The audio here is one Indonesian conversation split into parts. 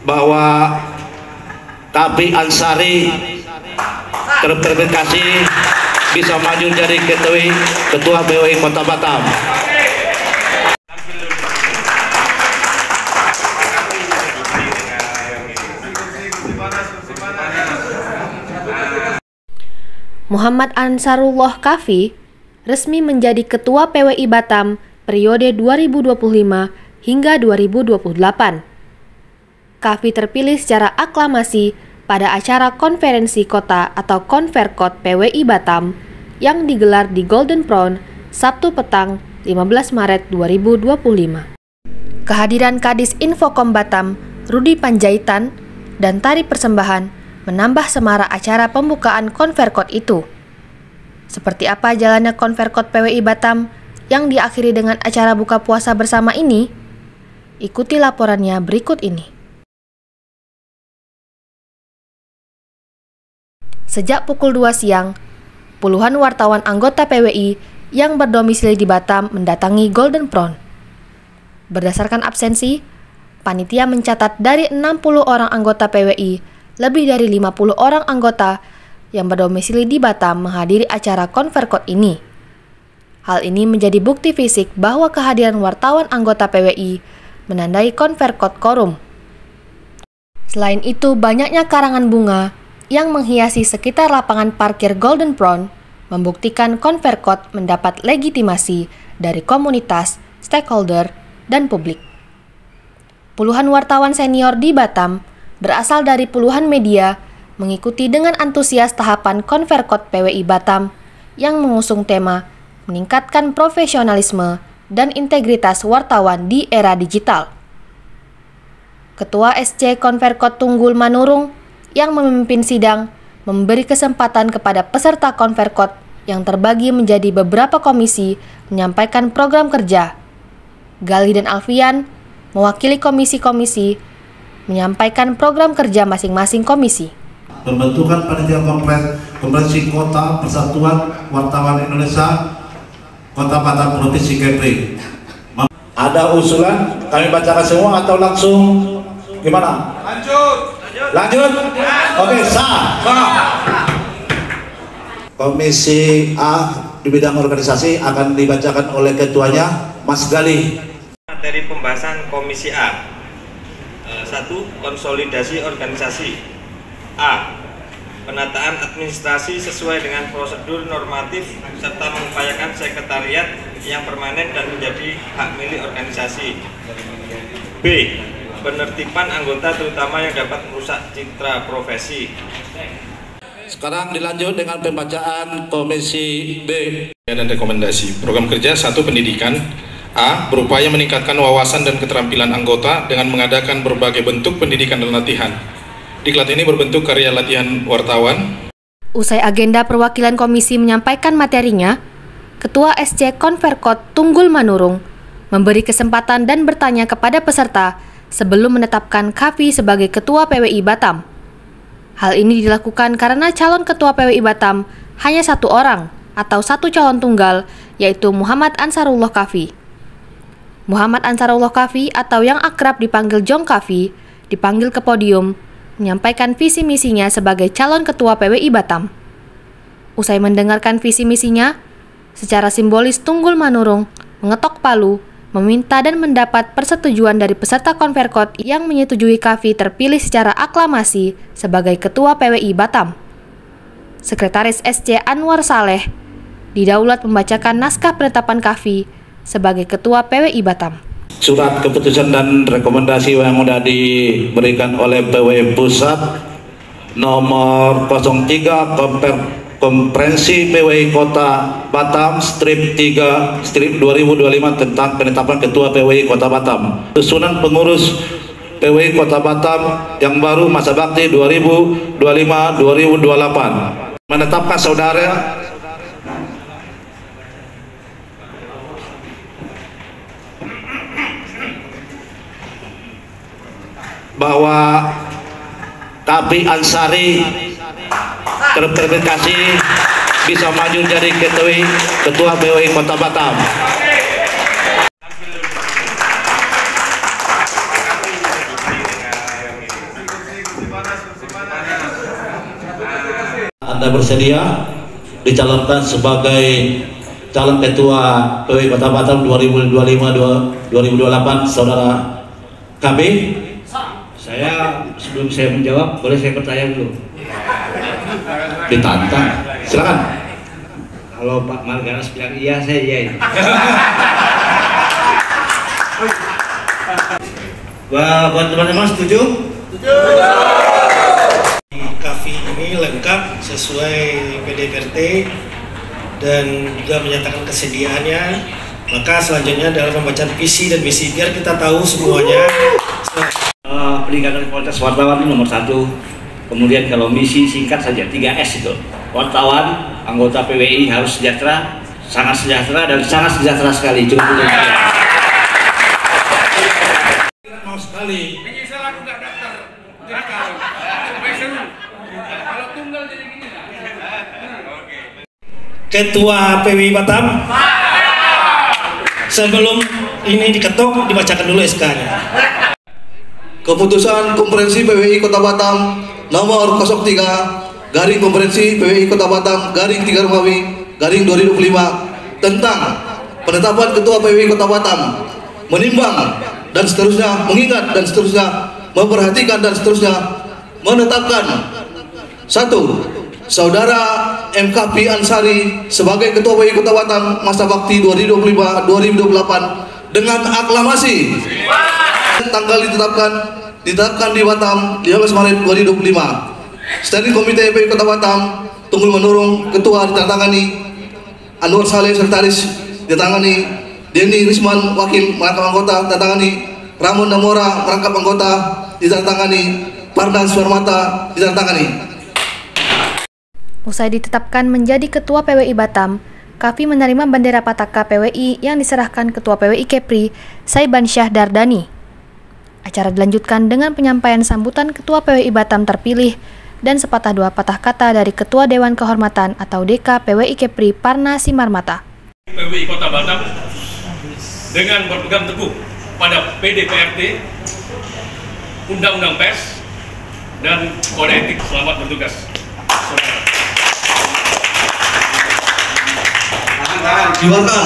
bahwa Kapi Ansari terverifikasi bisa maju jadi Ketua PWI Kota Batam. Muhammad Ansarullah Kafi resmi menjadi Ketua PWI Batam periode 2025 hingga 2028. Kafi terpilih secara aklamasi pada acara konferensi kota atau Konverkot PWI Batam yang digelar di Golden Prawn Sabtu petang 15 Maret 2025. Kehadiran Kadis Infokom Batam, Rudi Panjaitan, dan tari persembahan menambah semarak acara pembukaan Konverkot itu. Seperti apa jalannya Konverkot PWI Batam yang diakhiri dengan acara buka puasa bersama ini? Ikuti laporannya berikut ini. Sejak pukul 2 siang, puluhan wartawan anggota PWI yang berdomisili di Batam mendatangi Golden Prawn. Berdasarkan absensi, panitia mencatat dari 60 orang anggota PWI, lebih dari 50 orang anggota yang berdomisili di Batam menghadiri acara Konverkot ini. Hal ini menjadi bukti fisik bahwa kehadiran wartawan anggota PWI menandai Konverkot korum. Selain itu, banyaknya karangan bunga yang menghiasi sekitar lapangan parkir Golden Prawn membuktikan Konverkot mendapat legitimasi dari komunitas, stakeholder, dan publik. Puluhan wartawan senior di Batam berasal dari puluhan media mengikuti dengan antusias tahapan Konverkot PWI Batam yang mengusung tema meningkatkan profesionalisme dan integritas wartawan di era digital. Ketua SC Konverkot Tunggul Manurung yang memimpin sidang memberi kesempatan kepada peserta Konverkot yang terbagi menjadi beberapa komisi menyampaikan program kerja. Galih dan Alfian mewakili komisi-komisi menyampaikan program kerja masing-masing komisi. Pembentukan panitia konferensi Kota Persatuan Wartawan Indonesia Kota Batam Provinsi Kepri. Ada usulan kami bacakan semua atau langsung gimana? Lanjut. Oke, sah. Komisi A di bidang organisasi akan dibacakan oleh ketuanya Mas Galih. Materi pembahasan Komisi A. 1. Konsolidasi organisasi. A. Penataan administrasi sesuai dengan prosedur normatif serta mengupayakan sekretariat yang permanen dan menjadi hak milik organisasi. B. Penertiban anggota terutama yang dapat merusak citra profesi. Sekarang dilanjut dengan pembacaan Komisi B. Dan rekomendasi program kerja 1. Pendidikan. A. Berupaya meningkatkan wawasan dan keterampilan anggota dengan mengadakan berbagai bentuk pendidikan dan latihan. Diklat ini berbentuk karya latihan wartawan. Usai agenda perwakilan komisi menyampaikan materinya, Ketua SC Konverkot Tunggul Manurung memberi kesempatan dan bertanya kepada peserta sebelum menetapkan Kafi sebagai Ketua PWI Batam. Hal ini dilakukan karena calon Ketua PWI Batam hanya satu orang atau satu calon tunggal, yaitu Muhammad Ansarullah Kafi. Muhammad Ansarullah Kafi atau yang akrab dipanggil Jong Kafi dipanggil ke podium menyampaikan visi misinya sebagai calon Ketua PWI Batam. Usai mendengarkan visi misinya, secara simbolis Tunggul Manurung mengetok palu, meminta dan mendapat persetujuan dari peserta Konverkot yang menyetujui Kafi terpilih secara aklamasi sebagai Ketua PWI Batam. Sekretaris SC Anwar Saleh didaulat membacakan naskah penetapan Kafi sebagai Ketua PWI Batam. Surat keputusan dan rekomendasi yang sudah diberikan oleh PWI Pusat nomor 03 Konferensi PWI Kota Batam strip 3 strip 2025 tentang penetapan Ketua PWI Kota Batam. Susunan pengurus PWI Kota Batam yang baru masa bakti 2025-2028 menetapkan saudara bahwa Kapi Ansari terverifikasi bisa maju jadi Ketua PWI Kota Batam. Anda bersedia dicalonkan sebagai calon ketua PWI Kota Batam 2025-2028 Saudara KB? Saya sebelum saya menjawab, boleh saya bertanya dulu? Ditantang, silakan. Kalau Pak Marganas bilang iya, saya iyain. Buat teman-teman setuju? Setuju. KAFI ini lengkap sesuai PDPRT dan juga menyatakan kesediaannya. Maka selanjutnya adalah pembacaan visi dan misi biar kita tahu semuanya. Peningkatan kualitas wartawan itu nomor 1. Kemudian kalau misi singkat saja 3S itu. Wartawan, anggota PWI harus sejahtera, sangat sejahtera dan sangat sejahtera sekali. Cukup itu. Mau sekali. Menyesal aku nggak daftar jadi calon. Supaya seru. Kalau tunggal jadi gini lah. Ketua PWI Batam. Sebelum ini diketuk, dibacakan dulu SK-nya. Keputusan Konferensi PWI Kota Batam nomor 03 garing Konferensi PWI Kota Batam garing 3 Romawi garing 2025 tentang penetapan Ketua PWI Kota Batam, menimbang dan seterusnya, mengingat dan seterusnya, memperhatikan dan seterusnya, menetapkan 1. Saudara MKP Ansari sebagai Ketua PWI Kota Batam masa bakti 2025-2028 dengan aklamasi. Tanggal ditetapkan di Batam 15 Maret 2025. Standing Komite PWI Kota Batam Tunggul Menurung Ketua ditandatangani, Anwar Saleh Sekretaris ditandatangani, Denny Risman Wakil merangkap anggota ditandatangani, Ramon Damora merangkap anggota ditandatangani, Pardan Suarmata ditandatangani. Usai ditetapkan menjadi Ketua PWI Batam, KAFI menerima bendera Pataka PWI yang diserahkan Ketua PWI Kepri, Saiban Syah Dardani. Acara dilanjutkan dengan penyampaian sambutan Ketua PWI Batam terpilih dan sepatah dua patah kata dari Ketua Dewan Kehormatan atau DK PWI Kepri Parna Simarmata. PWI Kota Batam dengan berpegang teguh pada PDPRT, Undang-Undang Pers, dan Kode Etik. Selamat bertugas. Dibubarkan.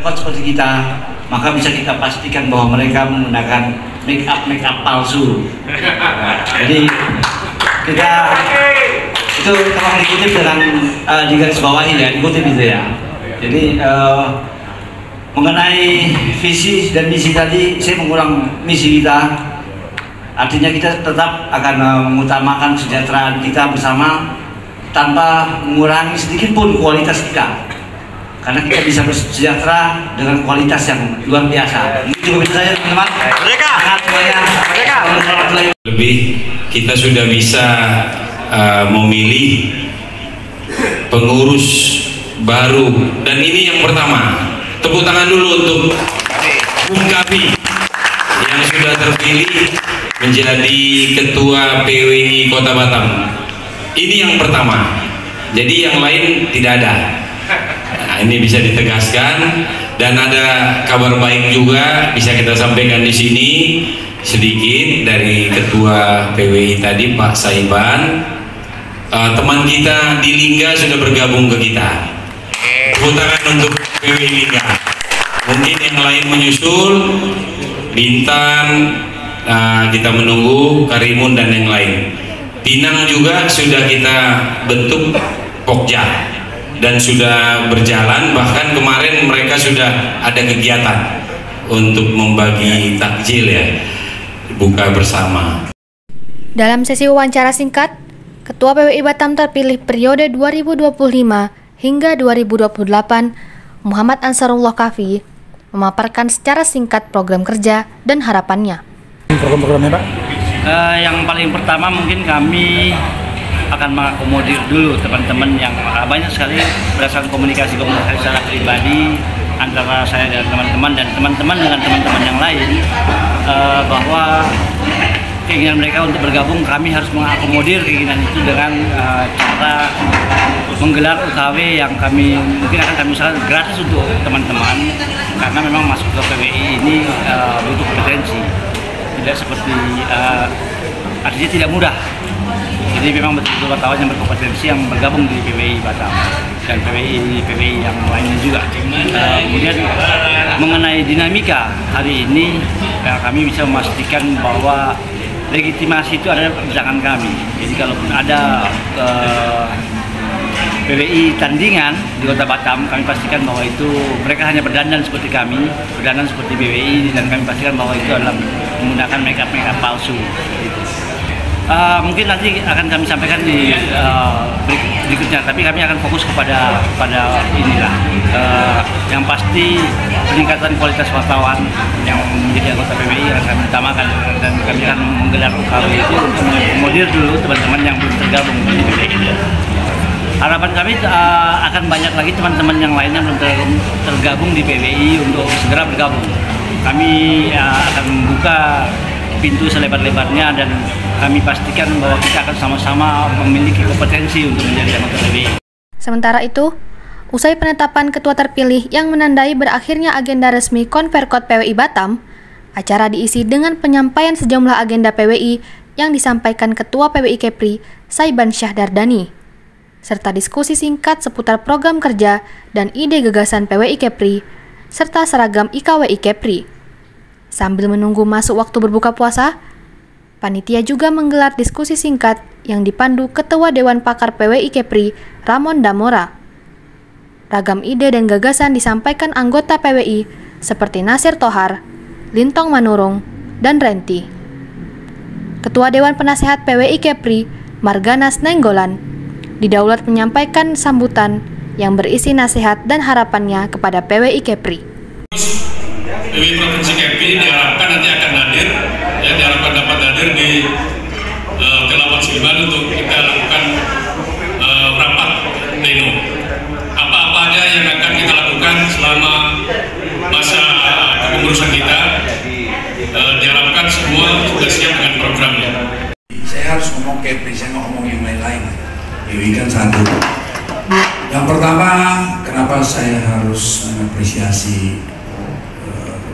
Seperti kita, maka bisa kita pastikan bahwa mereka menggunakan make up palsu. Jadi kita itu tolong dikutip dengan di garis bawahi ya, dikutip itu ya. Jadi mengenai visi dan misi tadi, saya mengulang misi kita. Artinya kita tetap akan mengutamakan kesejahteraan kita bersama tanpa mengurangi sedikit pun kualitas kita. Karena kita bisa bersejahtera dengan kualitas yang luar biasa. Ini cukup itu saja teman-teman. Mereka. Lebih kita sudah bisa memilih pengurus baru dan ini yang pertama. Tepuk tangan dulu untuk Bung Kapi yang sudah terpilih menjadi Ketua PWI Kota Batam. Ini yang pertama. Jadi yang lain tidak ada. Nah, ini bisa ditegaskan dan ada kabar baik juga bisa kita sampaikan di sini sedikit dari Ketua PWI tadi Pak Saiban. Teman kita di Lingga sudah bergabung ke kita. Tepuk tangan untuk PWI Lingga. Mungkin yang lain menyusul, Bintan, kita menunggu Karimun dan yang lain. Pinang juga sudah kita bentuk Pokja dan sudah berjalan, bahkan kemarin mereka sudah ada kegiatan untuk membagi takjil ya, buka bersama. Dalam sesi wawancara singkat, Ketua PWI Batam terpilih periode 2025 hingga 2028, Muhammad Ansarullah Kafi, memaparkan secara singkat program kerja dan harapannya. Program-programnya Pak? Yang paling pertama mungkin kami akan mengakomodir dulu teman-teman yang banyak sekali berdasarkan komunikasi secara pribadi antara saya dan teman-teman dengan teman-teman yang lain, bahwa keinginan mereka untuk bergabung, kami harus mengakomodir keinginan itu dengan cara menggelar UKW yang mungkin akan kami usahakan gratis untuk teman-teman, karena memang masuk ke PWI ini butuh kompetensi, tidak seperti artinya tidak mudah. Jadi memang betul-betul wartawan yang berkompetensi yang bergabung di PWI Batam dan PWI yang lainnya juga. Kemudian mengenai dinamika hari ini, kami bisa memastikan bahwa legitimasi itu ada di tangan kami. Jadi kalaupun ada PWI tandingan di Kota Batam, kami pastikan bahwa itu mereka hanya berdandan seperti kami, berdandan seperti PWI, dan kami pastikan bahwa itu adalah menggunakan make-up palsu. Mungkin nanti akan kami sampaikan di berikutnya, tapi kami akan fokus pada inilah. Yang pasti peningkatan kualitas wartawan yang menjadi anggota PWI akan kami utamakan, dan kami akan menggelar UKW itu untuk mengakomodir dulu teman-teman yang belum tergabung di PWI. Harapan kami akan banyak lagi teman-teman yang lainnya belum tergabung di PWI untuk segera bergabung. Kami akan membuka pintu selebar-lebarnya, dan kami pastikan bahwa kita akan sama-sama memiliki kompetensi untuk menjadi anggota PWI. Sementara itu, usai penetapan ketua terpilih yang menandai berakhirnya agenda resmi Konverkot PWI Batam, acara diisi dengan penyampaian sejumlah agenda PWI yang disampaikan Ketua PWI Kepri, Saiban Syahdardani, serta diskusi singkat seputar program kerja dan ide gagasan PWI Kepri, serta seragam IKWI Kepri. Sambil menunggu masuk waktu berbuka puasa, panitia juga menggelar diskusi singkat yang dipandu Ketua Dewan Pakar PWI Kepri, Ramon Damora. Ragam ide dan gagasan disampaikan anggota PWI seperti Nasir Tohar, Lintong Manurung, dan Renti. Ketua Dewan Penasehat PWI Kepri, Marganas Nenggolan, didaulat menyampaikan sambutan yang berisi nasihat dan harapannya kepada PWI Kepri. PWI Provinsi Kepri diharapkan nanti akan hadir, diharapkan dapat hadir di Ke-8 Silban untuk kita lakukan rapat pleno. Apa-apa aja yang akan kita lakukan selama masa kepengurusan kita, diharapkan semua sudah siap dengan programnya. Saya harus ngomong Kepri, saya ngomong yang lain-lain. PWI kan satu. Yang pertama, kenapa saya harus mengapresiasi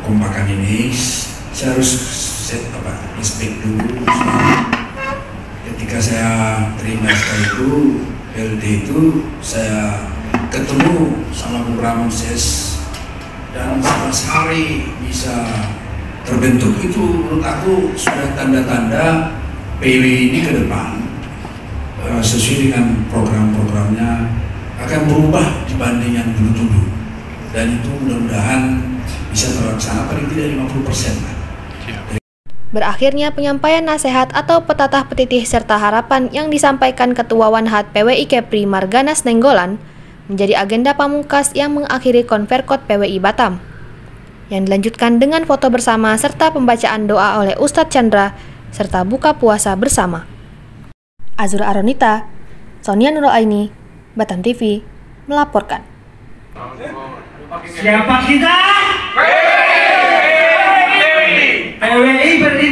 kekompakan ini? Saya harus respect dulu. Ketika saya terima itu LD itu, saya ketemu sama beberapa ses dan 11 hari bisa terbentuk. Itu menurut aku sudah tanda-tanda PWI ini ke depan sesuai dengan program-programnya akan berubah dibanding yang dulu-dulu, dan itu mudah-mudahan bisa terlaksana paling tidak 50%. Berakhirnya penyampaian nasihat atau petatah petitih serta harapan yang disampaikan Ketua Wanhat PWI Kepri Marganas Nenggolan menjadi agenda pamungkas yang mengakhiri Konverkot PWI Batam, yang dilanjutkan dengan foto bersama serta pembacaan doa oleh Ustadz Chandra serta buka puasa bersama. Azura Aronita, Sonia Nurul Aini, Batam TV, melaporkan. Siapa kita? PWI berdiri.